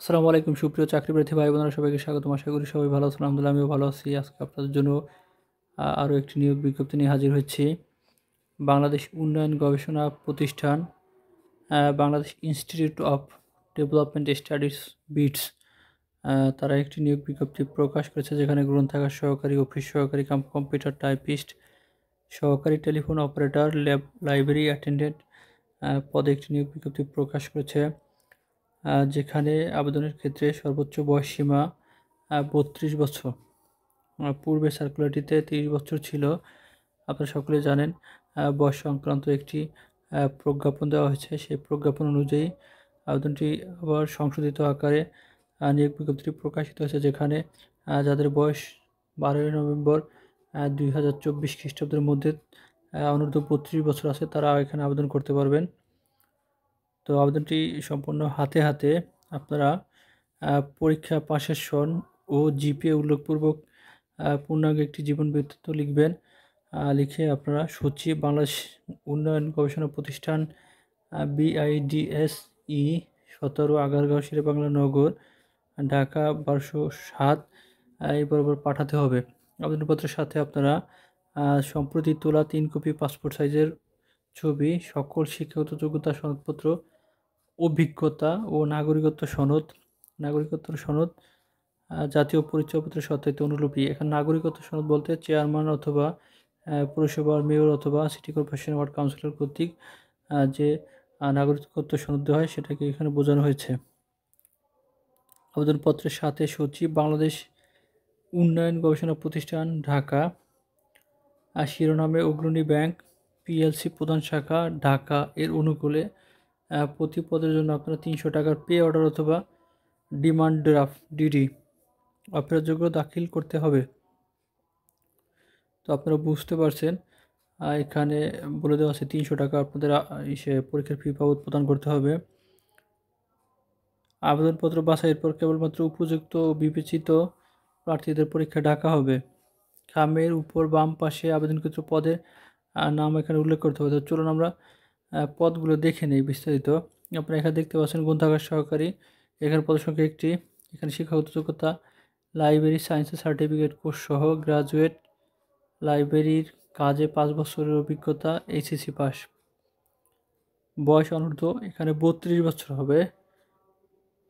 আসসালামু আলাইকুম সুপ্রিয় চাকরিপ্রার্থী ভাই বোনেরা, সবাইকে স্বাগতম। আশা করি সবাই ভালো আছেন। আলহামদুলিল্লাহ আমিও ভালো আছি। আজকে আপনাদের জন্য আরও একটি নিয়োগ বিজ্ঞপ্তি নিয়ে হাজির হয়েছি। বাংলাদেশ উন্নয়ন গবেষণা প্রতিষ্ঠান, Bangladesh Institute of Development Studies BIDS, তারা একটি নিয়োগ বিজ্ঞপ্তি প্রকাশ করেছে, যেখানে গ্রন্থাগার সহকারী, অফিস সহকারী কাম কম্পিউটার টাইপিস্ট, সহকারী টেলিফোন অপারেটর, লাইব্রেরি অ্যাটেন্ডেন্ট পদে একটি নিয়োগ বিজ্ঞপ্তি প্রকাশ করেছে। যেখানে আবেদনের ক্ষেত্রে সর্বোচ্চ বয়সসীমা 32 বছর। পূর্বে সার্কুলারটিতে 30 বছর ছিল। আপনারা সকলে জানেন বয়স সংক্রান্ত একটি প্রজ্ঞাপন দেওয়া হয়েছে। সেই প্রজ্ঞাপন অনুযায়ী আবেদনটি আবার সংশোধিত আকারে নিয়োগ বিজ্ঞপ্তিটি প্রকাশিত হয়েছে, যেখানে যাদের বয়স 12 নভেম্বর 2024 খ্রিস্টাব্দের মধ্যে অনূর্ধ্ব 32 বছর আছে, তারা এখানে আবেদন করতে পারবেন। তো আবেদনটি সম্পূর্ণ হাতে হাতে আপনারা পরীক্ষা পাশের সন ও জিপিএ উল্লেখপূর্বক পূর্ণাঙ্গ একটি জীবন বৃত্তান্ত লিখবেন। লিখে আপনারা সচিব, বাংলাদেশ উন্নয়ন গবেষণা প্রতিষ্ঠান, BIDSE 17, আগারগাঁও, শেরেবাংলা নগর, ঢাকা 1207 এই বরাবর পাঠাতে হবে। আবেদনপত্রের সাথে আপনারা সম্প্রতি তোলা 3 কপি পাসপোর্ট সাইজের ছবি, সকল শিক্ষাগত যোগ্যতা সনদপত্র, অভিজ্ঞতা ও নাগরিকত্ব সনদ, জাতীয় পরিচয়পত্রের সত্যায়িত অনুলিপি। এখানে নাগরিকত্ব সনদ বলতে চেয়ারম্যান অথবা পৌরসভার মেয়র অথবা সিটি কর্পোরেশন ওয়ার্ড কাউন্সিলর কর্তৃক যে নাগরিকত্ব সনদ দেওয়া হয় সেটাকে এখানে বোঝানো হয়েছে। আবেদনপত্রের সাথে সচিব, বাংলাদেশ উন্নয়ন গবেষণা প্রতিষ্ঠান, ঢাকা, শিরোনামে অগ্রণী ব্যাংক PLC প্রধান শাখা, ঢাকা এর অনুকূলে প্রতি পদের জন্য আপনারা 300 টাকার পে অর্ডার অথবা ডিমান্ড ড্রাফট DD অপেরাযোগ্য দাখিল করতে হবে। তো আপনারা বুঝতে পারছেন, এখানে বলে দেওয়া আছে 300 টাকা আপনাদের পরীক্ষার ফি বাবদ প্রদান করতে হবে। আবেদনপত্র বাছাইয়ের পর কেবলমাত্র উপযুক্ত ও বিবেচিত প্রার্থীদের পরীক্ষা ডাকা হবে। খামের উপর বাম পাশে আবেদনকৃত পদের নাম এখানে উল্লেখ করতে হবে। তো চলুন আমরা পদগুলো দেখে নেই বিস্তারিত। আপনারা এখানে দেখতে পাচ্ছেন গ্রন্থাগার সহকারী, এখানে পদের সংখ্যা 1টি। এখানে শিক্ষাগত যোগ্যতা লাইব্রেরি সায়েন্সের সার্টিফিকেট কোর্স সহ গ্রাজুয়েট, লাইব্রেরির কাজে 5 বছরের অভিজ্ঞতা, HSC পাস। বয়স অনূর্ধ্ব এখানে 32 বছর হবে,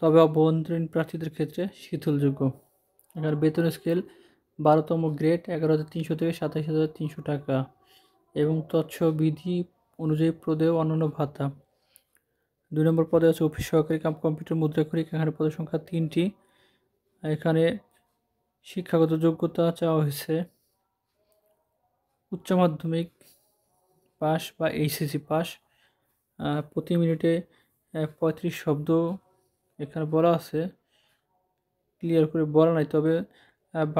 তবে অভ্যন্তরীণ প্রার্থীদের ক্ষেত্রে শিথিলযোগ্য। এখানে বেতন স্কেল 12তম গ্রেড 11,300 থেকে 27,300 টাকা এবং তৎসবিধি অনুযায়ী প্রদেয় অন্যান্য ভাতা। 2 নম্বর পদে আছে অফিস সহকারী কাম কম্পিউটার মুদ্রাক্ষরিক। এখানে পদের সংখ্যা 3টি। এখানে শিক্ষাগত যোগ্যতা চাওয়া হয়েছে উচ্চ মাধ্যমিক পাস বা HSC পাস। প্রতি মিনিটে 35 শব্দ এখানে বলা আছে, ক্লিয়ার করে বলা নাই, তবে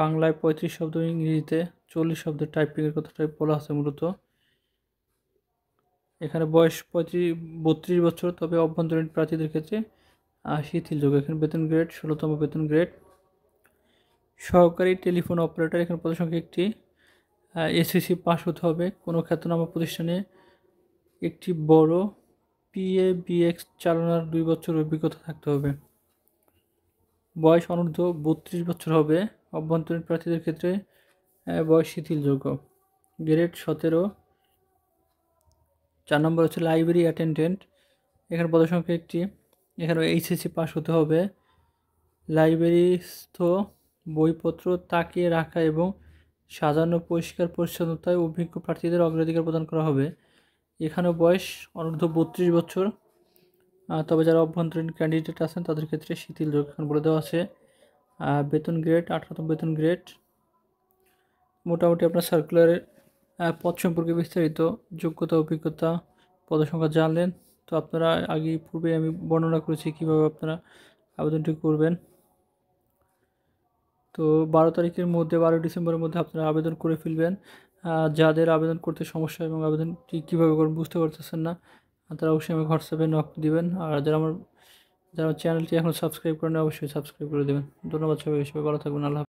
বাংলায় 35 শব্দ, ইংরেজিতে 40 শব্দের টাইপিংয়ের কথাটাই বলা আছে মূলত। এখানে বয়স 32 বছর, তবে অভ্যন্তরীণ প্রার্থীদের ক্ষেত্রে শিথিলযোগ্য। এখানে বেতন গ্রেড 16তম বেতন গ্রেড। সহকারী টেলিফোন অপারেটর, এখানে পদের সংখ্যা 1টি। SSC পাস হতে হবে। কোনো খ্যাতনামা প্রতিষ্ঠানে একটি বড় PABX চালানোর 2 বছর অভিজ্ঞতা থাকতে হবে। বয়স অনূর্ধ্ব 32 বছর হবে। অভ্যন্তরীণ প্রার্থীদের ক্ষেত্রে বয়স শিথিলযোগ্য। গ্রেড 17। 4 নম্বর হচ্ছে লাইব্রেরি অ্যাটেন্ডেন্ট, এখানে পদের সংখ্যা 1টি। এখানে HSC পাস হতে হবে। লাইব্রেরিস্থ বইপত্র তাকিয়ে রাখা এবং সাজানো, পরিষ্কার পরিচ্ছন্নতায় অভিজ্ঞ প্রার্থীদের অগ্রাধিকার প্রদান করা হবে। এখানেও বয়স অনূর্ধ্ব 32 বছর, তবে যারা অভ্যন্তরীণ ক্যান্ডিডেট আছেন তাদের ক্ষেত্রে শিথিলযোগ্য। এখানে বলে দেওয়া আছে বেতন গ্রেড 18তম বেতন গ্রেড। মোটামুটি আপনার সার্কুলারের পদ সম্পর্কে বিস্তারিত যোগ্যতা, অভিজ্ঞতা, পদসংখ্যা জানলেন। তো আপনারা পূর্বে আমি বর্ণনা করেছি কীভাবে আপনারা আবেদনটি করবেন। তো 12 তারিখের মধ্যে, 12 ডিসেম্বরের মধ্যে আপনারা আবেদন করে ফেলবেন। যাদের আবেদন করতে সমস্যা এবং আবেদনটি কীভাবে করবেন বুঝতে পারতেছেন না, তারা অবশ্যই আমাকে হোয়াটসঅ্যাপে নক দিবেন। আর যারা চ্যানেলটি এখনও সাবস্ক্রাইব করেন অবশ্যই সাবস্ক্রাইব করে দেবেন। ধন্যবাদ সবাই, ভালো থাকবেন। আল্লাহ।